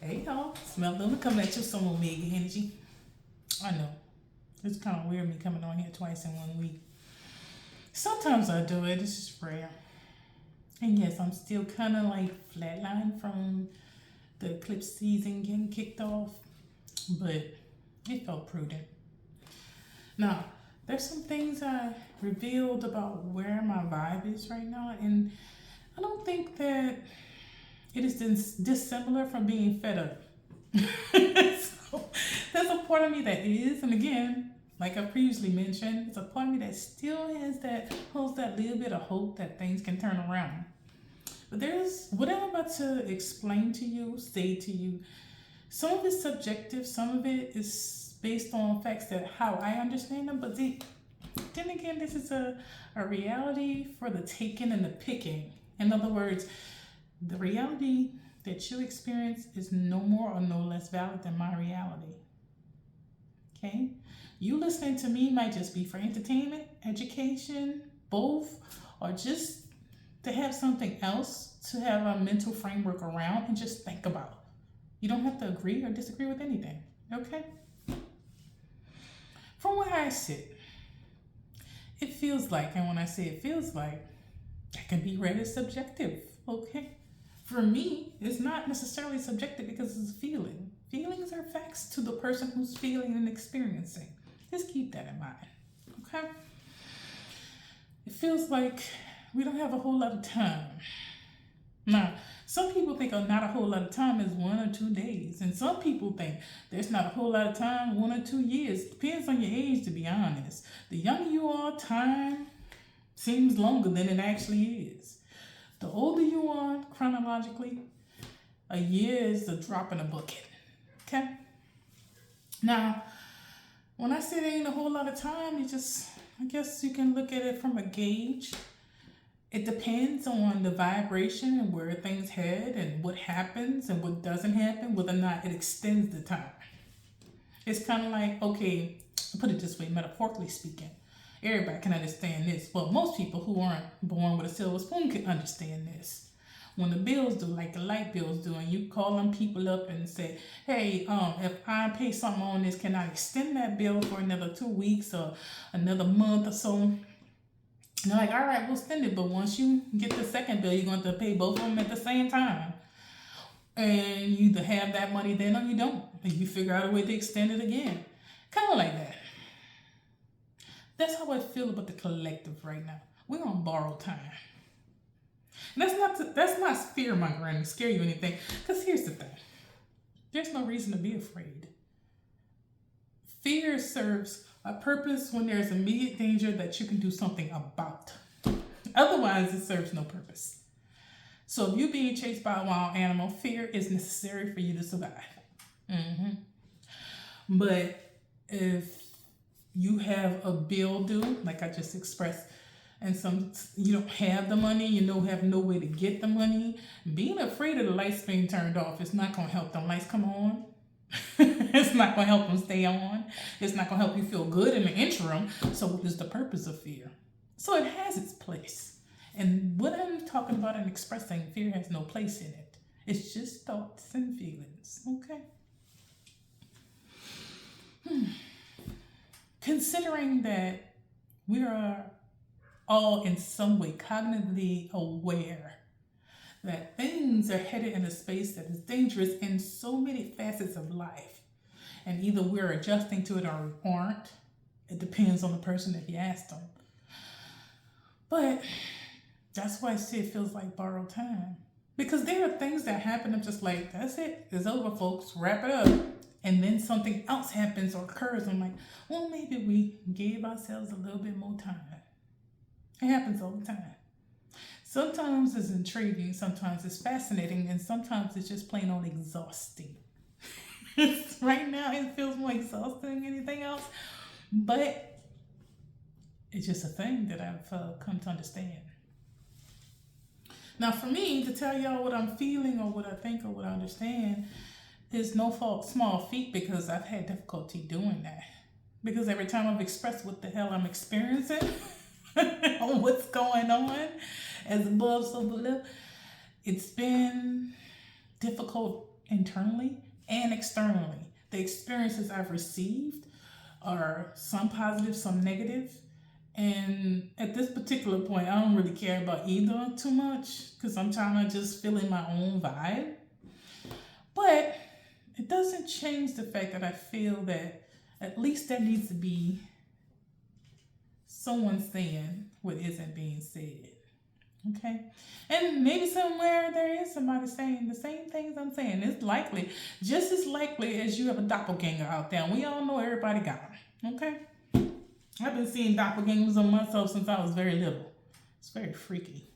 Hey y'all, smell them coming at you some omega energy. I know. It's kind of weird me coming on here twice in 1 week. Sometimes I do it, it's just rare. And yes, I'm still kind of like flatline from the eclipse season getting kicked off, but it felt prudent. Now, there's some things I revealed about where my vibe is right now, and I don't think that it is dissimilar from being fed up. So there's a part of me that is, and again, like I previously mentioned, it's a part of me that still holds that little bit of hope that things can turn around. But there's what I'm about to explain to you, say to you. Some of it's subjective, some of it is based on facts that how I understand them. But then again, this is a reality for the taking and the picking. In other words, the reality that you experience is no more or no less valid than my reality. Okay? You listening to me might just be for entertainment, education, both, or just to have something else to have a mental framework around and just think about. You don't have to agree or disagree with anything. Okay? From where I sit, it feels like, and when I say it feels like, that can be read as subjective. Okay? For me, it's not necessarily subjective because it's a feeling. Feelings are facts to the person who's feeling and experiencing. Just keep that in mind. Okay? It feels like we don't have a whole lot of time. Now, some people think not a whole lot of time is 1 or 2 days. And some people think there's not a whole lot of time, 1 or 2 years. Depends on your age, to be honest. The younger you are, time seems longer than it actually is. The older you are, chronologically, a year is a drop in a bucket. Okay? Now, when I say there ain't a whole lot of time, I guess you can look at it from a gauge. It depends on the vibration and where things head and what happens and what doesn't happen, whether or not it extends the time. It's kind of like, okay, I'll put it this way, metaphorically speaking. Everybody can understand this. Well, most people who aren't born with a silver spoon can understand this. When the bills due, like the light bills do, and you call them people up and say, hey, if I pay something on this, can I extend that bill for another 2 weeks or another month or so? And they're like, all right, we'll extend it. But once you get the second bill, you're going to have to pay both of them at the same time. And you either have that money then or you don't. And you figure out a way to extend it again. Kind of like that. That's how I feel about the collective right now. We're on borrowed time. And that's not fear mongering, scare you or anything. Because here's the thing. There's no reason to be afraid. Fear serves a purpose when there's immediate danger that you can do something about. Otherwise, it serves no purpose. So if you're being chased by a wild animal, fear is necessary for you to survive. But if you have a bill due, like I just expressed, and you don't have the money, have no way to get the money, being afraid of the lights being turned off is not going to help them lights come on. It's not going to help them stay on. It's not going to help you feel good in the interim. So what is the purpose of fear? So it has its place. And what I'm talking about and expressing, fear has no place in it. It's just thoughts and feelings, okay? Considering that we are all in some way cognitively aware that things are headed in a space that is dangerous in so many facets of life, and either we're adjusting to it or we aren't. It depends on the person if you ask them. But that's why I say it feels like borrowed time. Because there are things that happen, I'm just like, that's it. It's over, folks. Wrap it up. And then something else happens or occurs. I'm like, well, maybe we gave ourselves a little bit more time. It happens all the time. Sometimes it's intriguing, sometimes it's fascinating, and sometimes it's just plain old exhausting. Right now, it feels more exhausting than anything else. But it's just a thing that I've come to understand. Now, for me, to tell y'all what I'm feeling or what I think or what I understand is no fault, small feat, because I've had difficulty doing that. Because every time I've expressed what the hell I'm experiencing, or what's going on, as above, so below, it's been difficult internally and externally. The experiences I've received are some positive, some negative. And at this particular point, I don't really care about either too much because I'm trying to just feel in my own vibe. But it doesn't change the fact that I feel that at least there needs to be someone saying what isn't being said. Okay? And maybe somewhere there is somebody saying the same things I'm saying. It's likely, just as likely as you have a doppelganger out there. And we all know everybody got them. Okay? I've been seeing doppelgangers on myself since I was very little. It's very freaky.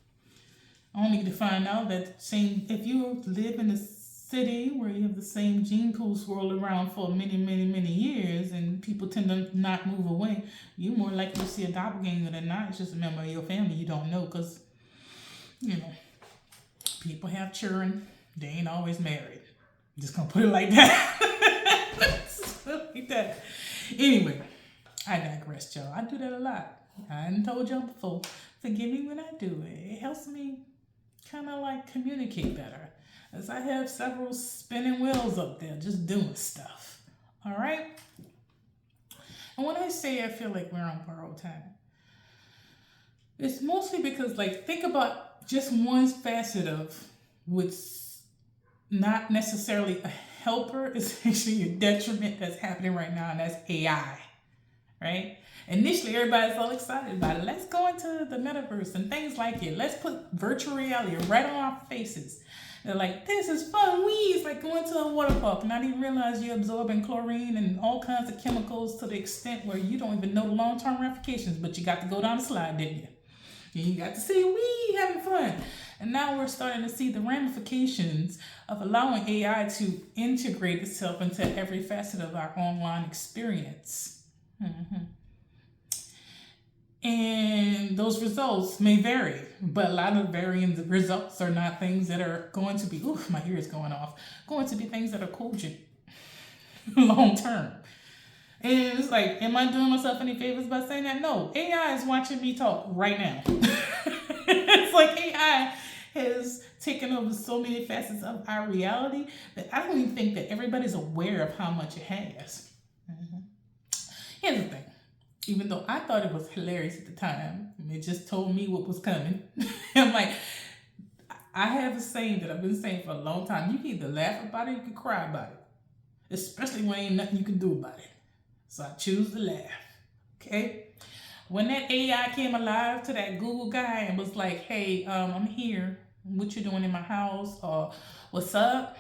Only to find out that if you live in a city where you have the same gene pool swirl around for many, many, many years and people tend to not move away, you're more likely to see a doppelganger than not. It's just a member of your family you don't know because, people have children. They ain't always married. I'm just going to put it like that. Like that. Anyway, I digress, y'all. I do that a lot. I done told y'all before. Forgive me when I do it. It helps me kind of like communicate better. As I have several spinning wheels up there just doing stuff. All right? And when I say I feel like we're on borrowed time, it's mostly because, think about just one facet of what's not necessarily a helper, is actually a detriment that's happening right now, and that's AI. Right? Initially, everybody's all excited about it. Let's go into the metaverse and things like it. Let's put virtual reality right on our faces. They're like, this is fun. It's like going to a water park. Not even realize you're absorbing chlorine and all kinds of chemicals to the extent where you don't even know the long-term ramifications, but you got to go down the slide, didn't you? And you got to see, having fun. And now we're starting to see the ramifications of allowing AI to integrate itself into every facet of our online experience. And those results may vary, but a lot of varying results are not things that are going to be, my ear is going off, going to be things that are cogent long term. And it's like, am I doing myself any favors by saying that? No, AI is watching me talk right now. It's like AI has taken over so many facets of our reality that I don't even think that everybody's aware of how much it has. Here's the thing. Even though I thought it was hilarious at the time, it just told me what was coming. I'm like, I have a saying that I've been saying for a long time. You can either laugh about it or you can cry about it. Especially when ain't nothing you can do about it. So I choose to laugh. Okay? When that AI came alive to that Google guy and was like, hey, I'm here. What you doing in my house? Or what's up?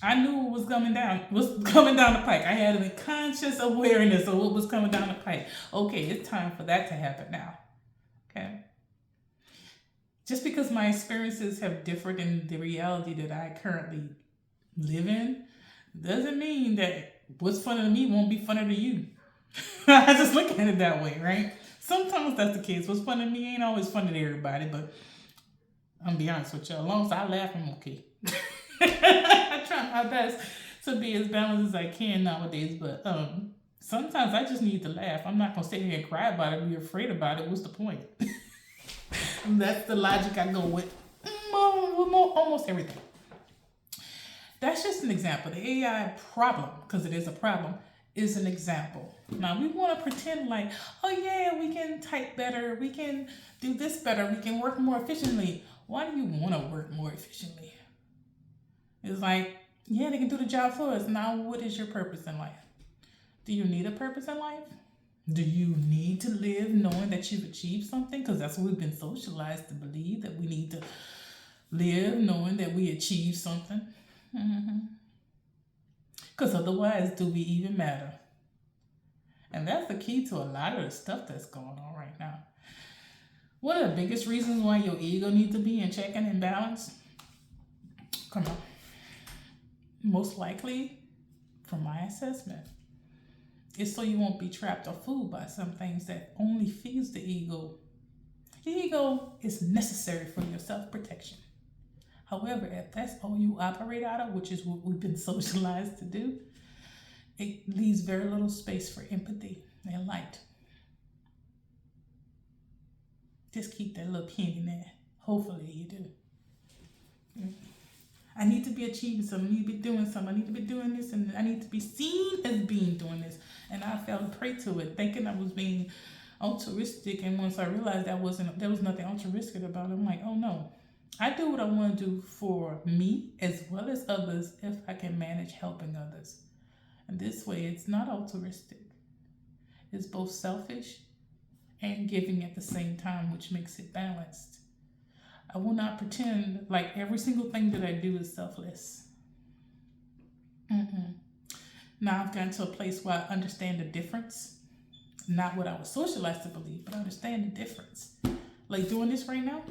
I knew what was coming down the pike. I had a conscious awareness of what was coming down the pike. Okay, it's time for that to happen now. Okay? Just because my experiences have differed in the reality that I currently live in, doesn't mean that what's funny to me won't be funny to you. I just look at it that way, right? Sometimes that's the case. What's funny to me ain't always funny to everybody, but I'm gonna be honest with you. As long as I laugh, I'm okay. I try my best to be as balanced as I can nowadays, but sometimes I just need to laugh. I'm not gonna sit here and cry about it, be afraid about it. What's the point? That's the logic I go with almost everything. That's just an example. The AI problem, because it is a problem, is an example. Now we want to pretend like, oh yeah, we can type better, we can do this better, we can work more efficiently. Why do you want to work more efficiently? It's like, yeah, they can do the job for us. Now, what is your purpose in life? Do you need a purpose in life? Do you need to live knowing that you've achieved something? Because that's what we've been socialized to believe, that we need to live knowing that we achieved something. Because otherwise, do we even matter? And that's the key to a lot of the stuff that's going on right now. One of the biggest reasons why your ego needs to be in check and in balance, come on, most likely, from my assessment, is so you won't be trapped or fooled by some things that only feeds the ego. The ego is necessary for your self-protection. However, if that's all you operate out of, which is what we've been socialized to do, it leaves very little space for empathy and light. Just keep that little pin in there. Hopefully you do. I need to be achieving something. I need to be doing something. I need to be doing this, and I need to be seen as being doing this. And I fell prey to it, thinking I was being altruistic. And once I realized there was nothing altruistic about it, I'm like, oh no. I do what I want to do for me as well as others if I can manage helping others. And this way, it's not altruistic. It's both selfish and giving at the same time, which makes it balanced. I will not pretend like every single thing that I do is selfless. Now I've gotten to a place where I understand the difference. Not what I was socialized to believe, but I understand the difference. Like doing this right now,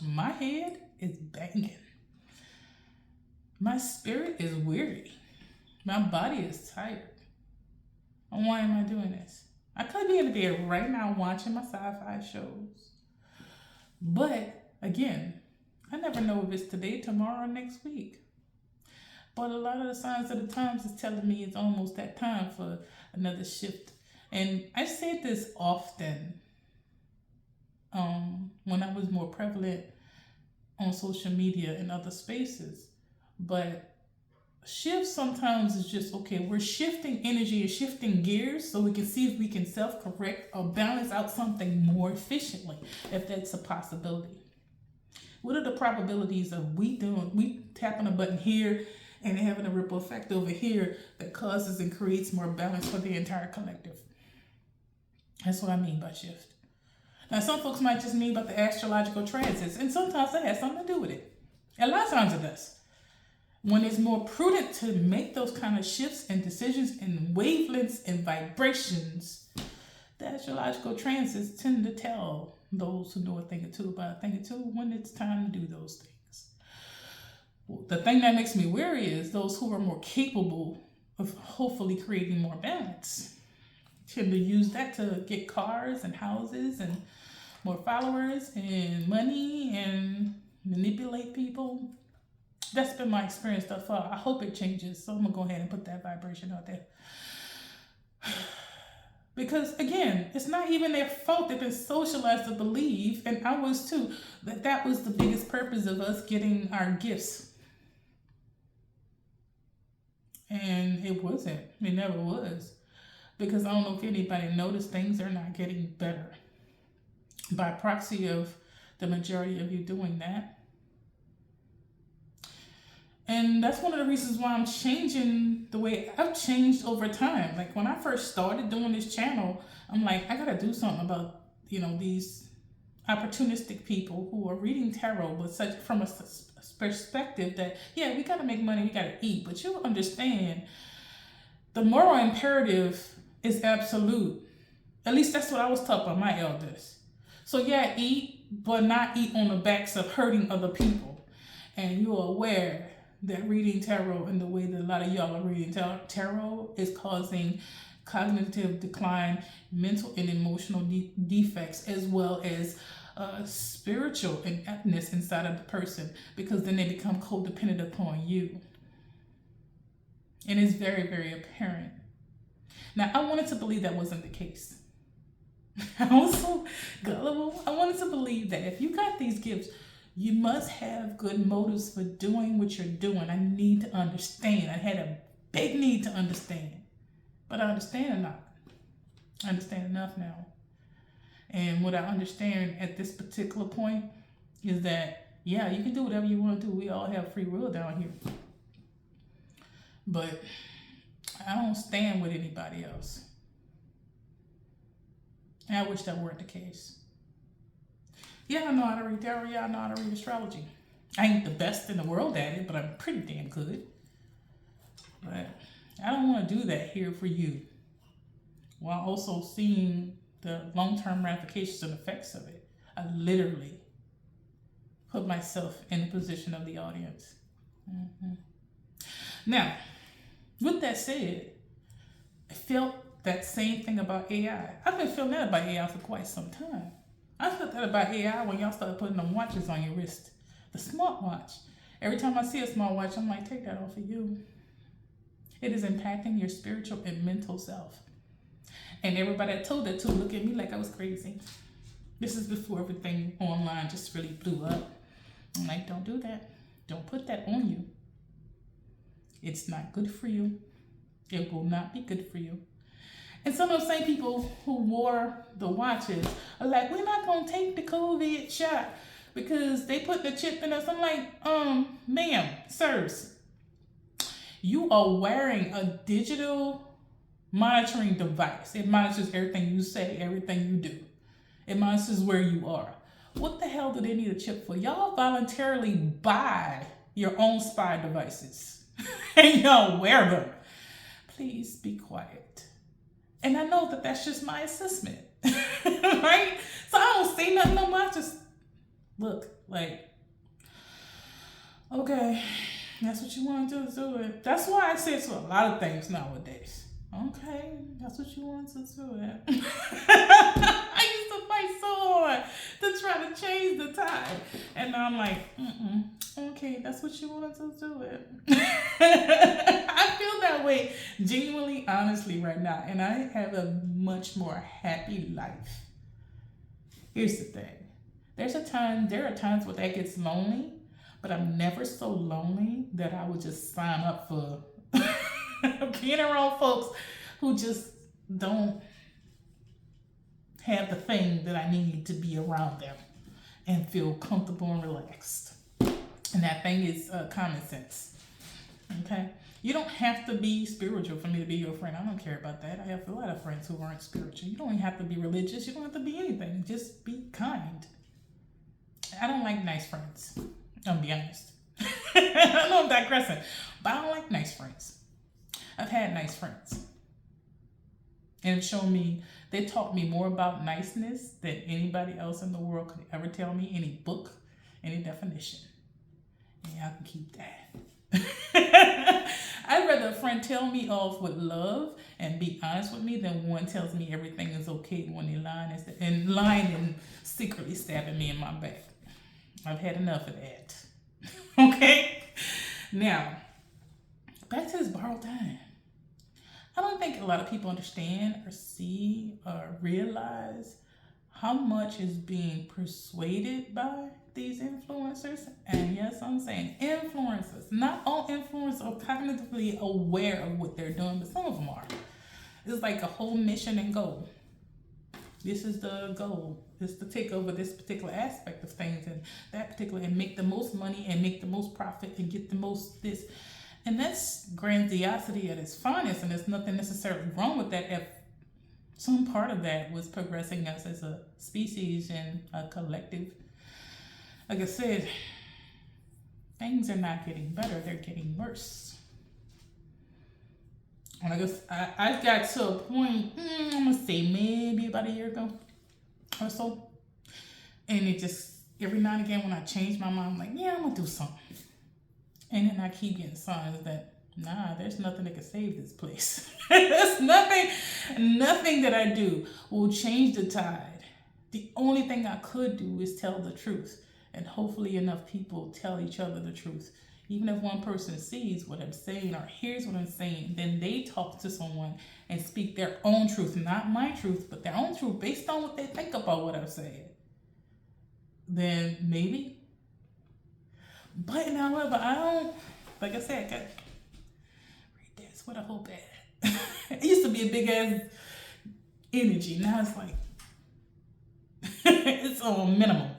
my head is banging. My spirit is weary. My body is tired. And why am I doing this? I could be in the bed right now watching my sci-fi shows. But again, I never know if it's today, tomorrow, or next week. But a lot of the signs of the times is telling me it's almost that time for another shift. And I said this often when I was more prevalent on social media and other spaces. But shift sometimes is just, okay, we're shifting energy and shifting gears so we can see if we can self-correct or balance out something more efficiently, if that's a possibility. What are the probabilities of we tapping a button here and having a ripple effect over here that causes and creates more balance for the entire collective? That's what I mean by shift. Now, some folks might just mean about the astrological transits, and sometimes that has something to do with it. A lot of times it does. When it's more prudent to make those kind of shifts and decisions and wavelengths and vibrations, the astrological transits tend to tell those who know a thing or two about a thing or two when it's time to do those things. The thing that makes me weary is those who are more capable of hopefully creating more balance tend to use that to get cars and houses and more followers and money and manipulate people. That's been my experience thus far. I hope it changes. So I'm going to go ahead and put that vibration out there. Because again, it's not even their fault. They've been socialized to believe, and I was too, that was the biggest purpose of us getting our gifts. And it wasn't. It never was. Because I don't know if anybody noticed, things are not getting better. By proxy of the majority of you doing that. And that's one of the reasons why I'm changing the way I've changed over time. Like when I first started doing this channel, I'm like, I gotta do something about, these opportunistic people who are reading tarot, but such from a perspective that, yeah, we gotta make money, we gotta eat, but you understand the moral imperative is absolute. At least that's what I was taught by my elders. So yeah, eat, but not eat on the backs of hurting other people. And you're aware that reading tarot and the way that a lot of y'all are reading tarot is causing cognitive decline, mental and emotional defects, as well as spiritual ineptness inside of the person, because then they become codependent upon you. And it's very, very apparent. Now, I wanted to believe that wasn't the case. I was so gullible. I wanted to believe that if you got these gifts, you must have good motives for doing what you're doing. I need to understand. I had a big need to understand. But I understand enough. I understand enough now. And what I understand at this particular point is that, yeah, you can do whatever you want to do. We all have free will down here. But I don't stand with anybody else. And I wish that weren't the case. Yeah, I know how to read tarot. Yeah, I know how to read astrology. I ain't the best in the world at it, but I'm pretty damn good. But I don't want to do that here for you, while also seeing the long-term ramifications and effects of it. I literally put myself in the position of the audience. Now, with that said, I felt that same thing about AI. I've been feeling that about AI for quite some time. I felt that about AI when y'all started putting them watches on your wrist. The smartwatch. Every time I see a smartwatch, I'm like, take that off of you. It is impacting your spiritual and mental self. And everybody I told that to look at me like I was crazy. This is before everything online just really blew up. I'm like, don't do that. Don't put that on you. It's not good for you. It will not be good for you. And some of the same people who wore the watches are like, we're not going to take the COVID shot because they put the chip in us. I'm like, ma'am, sirs, you are wearing a digital monitoring device. It monitors everything you say, everything you do. It monitors where you are. What the hell do they need a chip for? Y'all voluntarily buy your own spy devices and y'all wear them. Please be quiet. And I know that that's just my assessment, right? So I don't say nothing no more. I just look like, okay, that's what you want to do it. That's why I say to a lot of things nowadays. Okay, that's what you want to do it. I used to fight so hard to try to change the tide. And now I'm like, okay, that's what you wanted to do it. I feel that way genuinely, honestly right now. And I have a much more happy life. Here's the thing. There are times where that gets lonely, but I'm never so lonely that I would just sign up for being around folks who just don't have the thing that I need to be around them and feel comfortable and relaxed. And that thing is common sense. Okay? You don't have to be spiritual for me to be your friend. I don't care about that. I have a lot of friends who aren't spiritual. You don't even have to be religious. You don't have to be anything. Just be kind. I don't like nice friends. I'm gonna be honest. I know I'm digressing, but I don't like nice friends. I've had nice friends. And it's shown me, they taught me more about niceness than anybody else in the world could ever tell me, any book, any definition. And y'all can keep that. I'd rather a friend tell me off with love and be honest with me than one tells me everything is okay when they're lying and secretly stabbing me in my back. I've had enough of that. Okay? Now, back to this borrowed time. I don't think a lot of people understand or see or realize how much is being persuaded by these influencers. And yes, I'm saying influencers. Not all influencers are cognitively aware of what they're doing, but some of them are. It's like a whole mission and goal. This is the goal. It's to take over this particular aspect of things and that particular, and make the most money and make the most profit and get the most this. And that's grandiosity at its finest, and there's nothing necessarily wrong with that if some part of that was progressing us as a species and a collective. Like I said, things are not getting better, they're getting worse. And I guess I got to a point, I'm gonna say maybe about a year ago or so. And it just, every now and again when I change my mind, I'm like, yeah, I'm gonna do something. And then I keep getting signs that, nah, there's nothing that can save this place. There's nothing that I do will change the tide. The only thing I could do is tell the truth. And hopefully enough people tell each other the truth. Even if one person sees what I'm saying or hears what I'm saying, then they talk to someone and speak their own truth. Not my truth, but their own truth based on what they think about what I'm saying. Then maybe. But however, I don't, like I said, I got right there. It's what I hope at. It used to be a big ass energy. Now it's like, it's on minimum.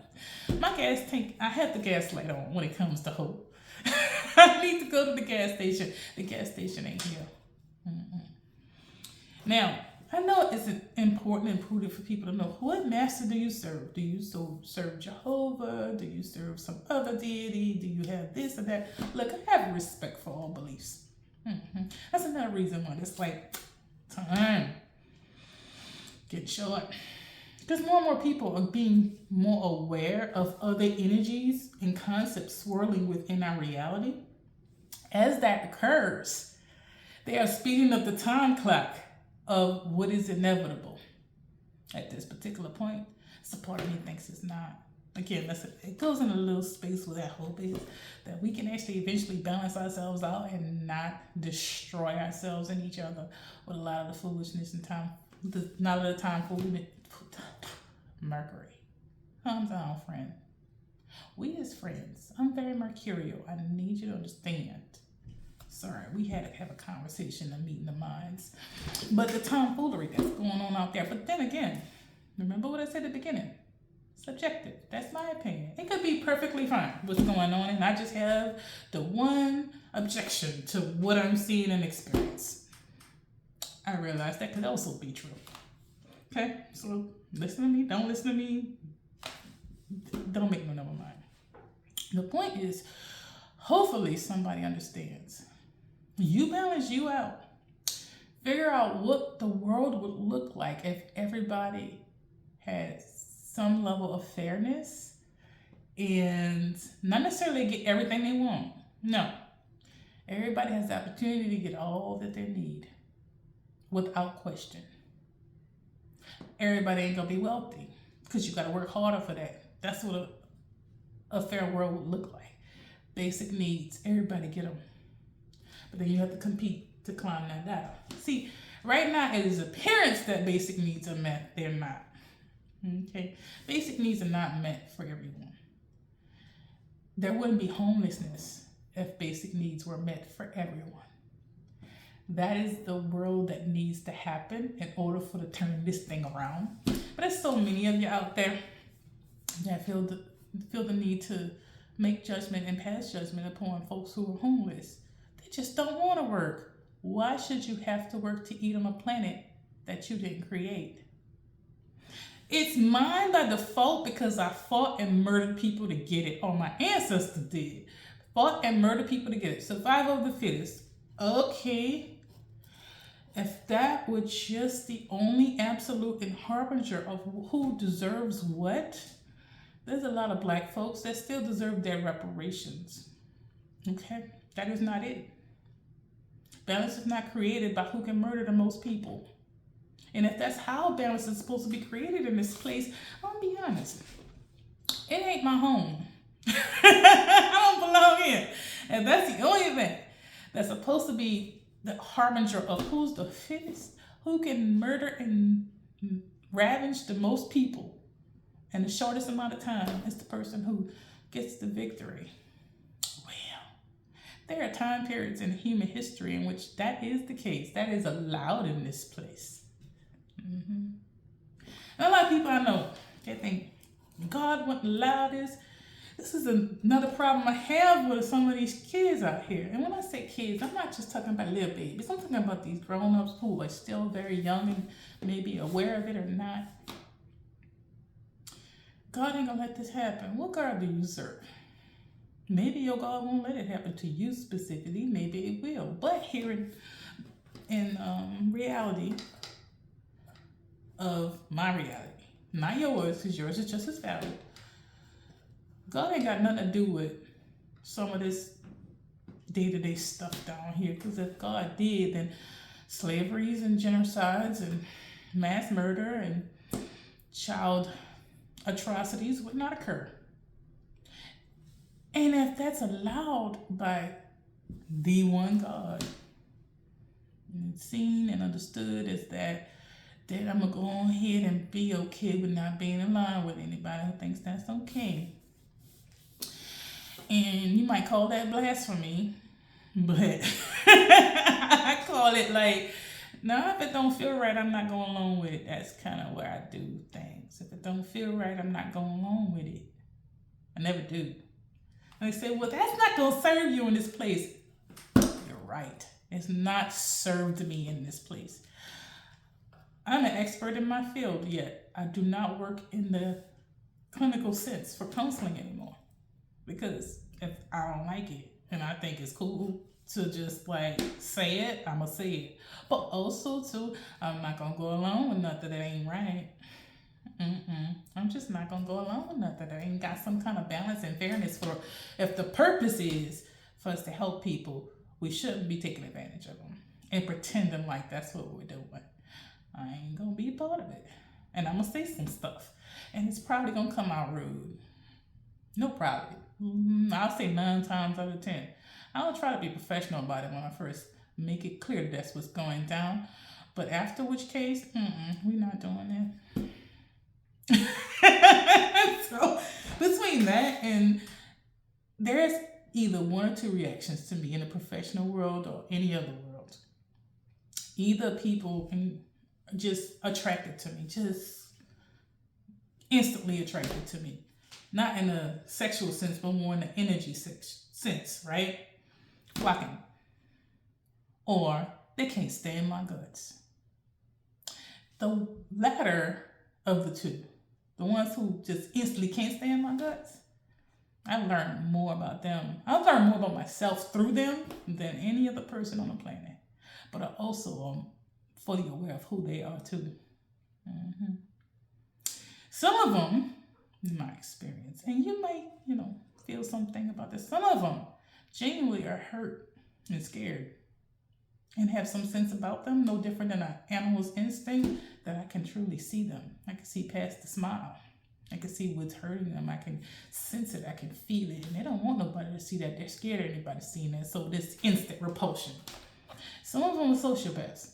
My gas tank, I have the gas light on when it comes to hope. I need to go to the gas station. The gas station ain't here. Now, I know it's important and prudent for people to know, what master do you serve? Do you serve Jehovah? Do you serve some other deity? Do you have this or that? Look, I have respect for all beliefs. That's another reason why it's like, time. Get short. Because more and more people are being more aware of other energies and concepts swirling within our reality. As that occurs, they are speeding up the time clock of what is inevitable. At this particular point, some part of me thinks it's not. Again, it goes in a little space where that hope is that we can actually eventually balance ourselves out and not destroy ourselves and each other with a lot of the foolishness and time. Not a lot of time for Mercury. Calm down, friend. We as friends, I'm very mercurial. I need you to understand. Sorry, we had to have a conversation, a meeting of minds. But the tomfoolery that's going on out there. But then again, remember what I said at the beginning? Subjective. That's my opinion. It could be perfectly fine what's going on, and I just have the one objection to what I'm seeing and experience. I realize that could also be true. Okay, so listen to me, don't listen to me, don't make no never mind. The point is, hopefully somebody understands. You balance you out. Figure out what the world would look like if everybody had some level of fairness and not necessarily get everything they want. No. Everybody has the opportunity to get all that they need without question. Everybody ain't gonna be wealthy because you gotta work harder for that. That's what a fair world would look like. Basic needs, everybody get them. But then you have to compete to climb that ladder. See, right now it is appearance that basic needs are met. They're not. Okay? Basic needs are not met for everyone. There wouldn't be homelessness if basic needs were met for everyone. That is the world that needs to happen in order for to turn this thing around. But there's so many of you out there that feel the need to make judgment and pass judgment upon folks who are homeless. They just don't want to work. Why should you have to work to eat on a planet that you didn't create? It's mine by default because I fought and murdered people to get it, or my ancestors did. Fought and murdered people to get it. Survival of the fittest. Okay. If that were just the only absolute and harbinger of who deserves what, there's a lot of black folks that still deserve their reparations. Okay? That is not it. Balance is not created by who can murder the most people. And if that's how balance is supposed to be created in this place, I'll be honest. It ain't my home. I don't belong here. And that's the only thing that's supposed to be the harbinger of who's the fittest, who can murder and ravage the most people in the shortest amount of time is the person who gets the victory. Well, there are time periods in human history in which that is the case. That is allowed in this place. And a lot of people I know, they think God wouldn't allow this. This is another problem I have with some of these kids out here. And when I say kids, I'm not just talking about little babies. I'm talking about these grown-ups who are still very young and maybe aware of it or not. God ain't gonna let this happen. What God do you serve? Maybe your God won't let it happen to you specifically. Maybe it will. But here in reality of my reality, not yours, because yours is just as valid. God ain't got nothing to do with some of this day-to-day stuff down here. Because if God did, then slaveries and genocides and mass murder and child atrocities would not occur. And if that's allowed by the one God, and seen and understood as that I'm going to go on ahead and be okay with not being in line with anybody who thinks that's okay. And you might call that blasphemy, but I call it like, no, if it don't feel right, I'm not going along with it. That's kind of where I do things. If it don't feel right, I'm not going along with it. I never do. And they say, well, that's not going to serve you in this place. You're right. It's not served me in this place. I'm an expert in my field, yet I do not work in the clinical sense for counseling anymore. Because if I don't like it and I think it's cool to just like say it, I'm going to say it. But also too, I'm not going to go along with nothing that ain't right. I'm just not going to go along with nothing that ain't got some kind of balance and fairness for. If the purpose is for us to help people, we shouldn't be taking advantage of them and pretending like that's what we're doing. I ain't going to be a part of it. And I'm going to say some stuff. And it's probably going to come out rude. No problem. I'll say 9 times out of 10. I'll try to be professional about it when I first make it clear that's what's going down. But after which case, we're not doing that. So between that and there's either one or two reactions to me in the professional world or any other world. Either people can just attracted to me, just instantly attracted to me. Not in a sexual sense, but more in the energy sense, right? Flocking. Or they can't stand my guts. The latter of the two, the ones who just instantly can't stand my guts, I've learned more about them. I've learned more about myself through them than any other person on the planet. But I also am fully aware of who they are too. Mm-hmm. Some of them, in my experience, and you may, feel something about this. Some of them genuinely are hurt and scared and have some sense about them, no different than an animal's instinct, that I can truly see them. I can see past the smile. I can see what's hurting them. I can sense it. I can feel it. And they don't want nobody to see that. They're scared of anybody seeing that. So this instant repulsion. Some of them are sociopaths.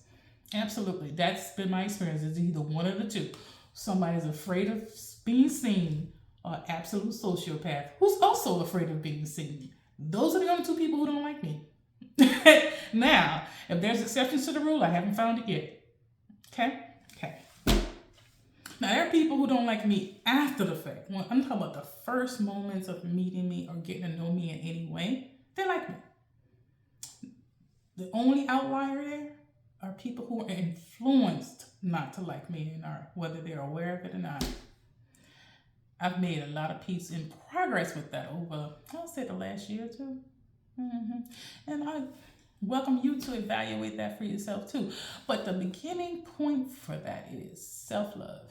Absolutely. That's been my experience. It's either one of the two. Somebody's afraid of being seen, or absolute sociopath who's also afraid of being seen. Those are the only two people who don't like me. Now, if there's exceptions to the rule, I haven't found it yet. Okay? Now, there are people who don't like me after the fact. When I'm talking about the first moments of meeting me or getting to know me in any way, they like me. The only outlier there are people who are influenced not to like me, and are, whether they're aware of it or not. I've made a lot of peace and progress with that over, I'll say, the last year or two. Mm-hmm. And I welcome you to evaluate that for yourself too. But the beginning point for that is self-love.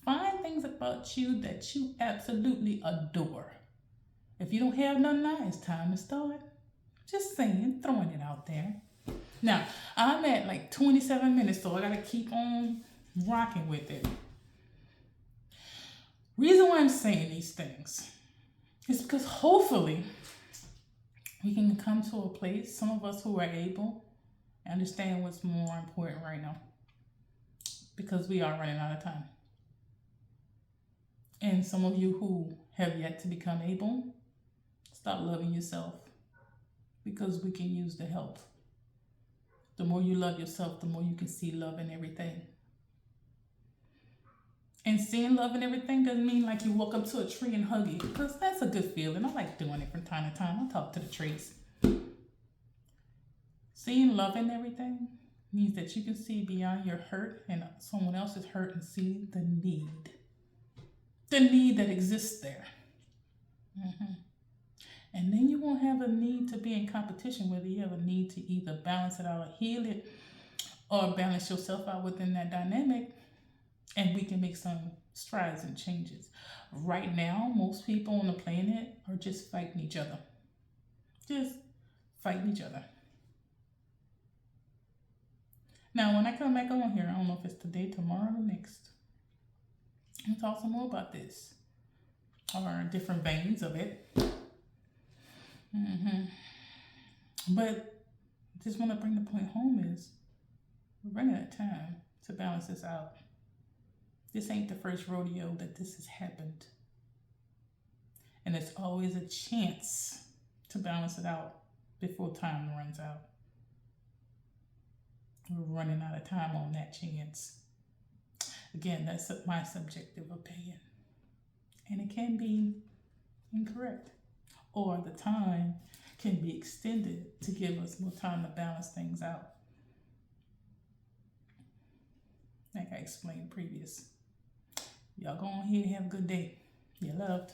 Find things about you that you absolutely adore. If you don't have none now, it's time to start. Just saying, throwing it out there. Now, I'm at like 27 minutes, so I gotta keep on rocking with it. Reason why I'm saying these things is because hopefully we can come to a place, some of us who are able, understand what's more important right now, because we are running out of time. And some of you who have yet to become able, start loving yourself, because we can use the help. The more you love yourself, the more you can see love in everything. And seeing love in everything doesn't mean like you walk up to a tree and hug it, because that's a good feeling. I like doing it from time to time. I talk to the trees. Seeing love in everything means that you can see beyond your hurt and someone else's hurt and see the need. The need that exists there. Mm-hmm. And then you won't have a need to be in competition, whether you have a need to either balance it out or heal it, or balance yourself out within that dynamic, and we can make some strides and changes. Right now, most people on the planet are just fighting each other. Just fighting each other. Now, when I come back on here, I don't know if it's today, tomorrow, or next, I'll talk some more about this, or different veins of it. Mm-hmm. But just want to bring the point home is we're running out of time to balance this out. This ain't the first rodeo that this has happened. And there's always a chance to balance it out before time runs out. We're running out of time on that chance. Again, that's my subjective opinion. And it can be incorrect. Or the time can be extended to give us more time to balance things out. Like I explained previous. Y'all go on ahead and have a good day. You're loved.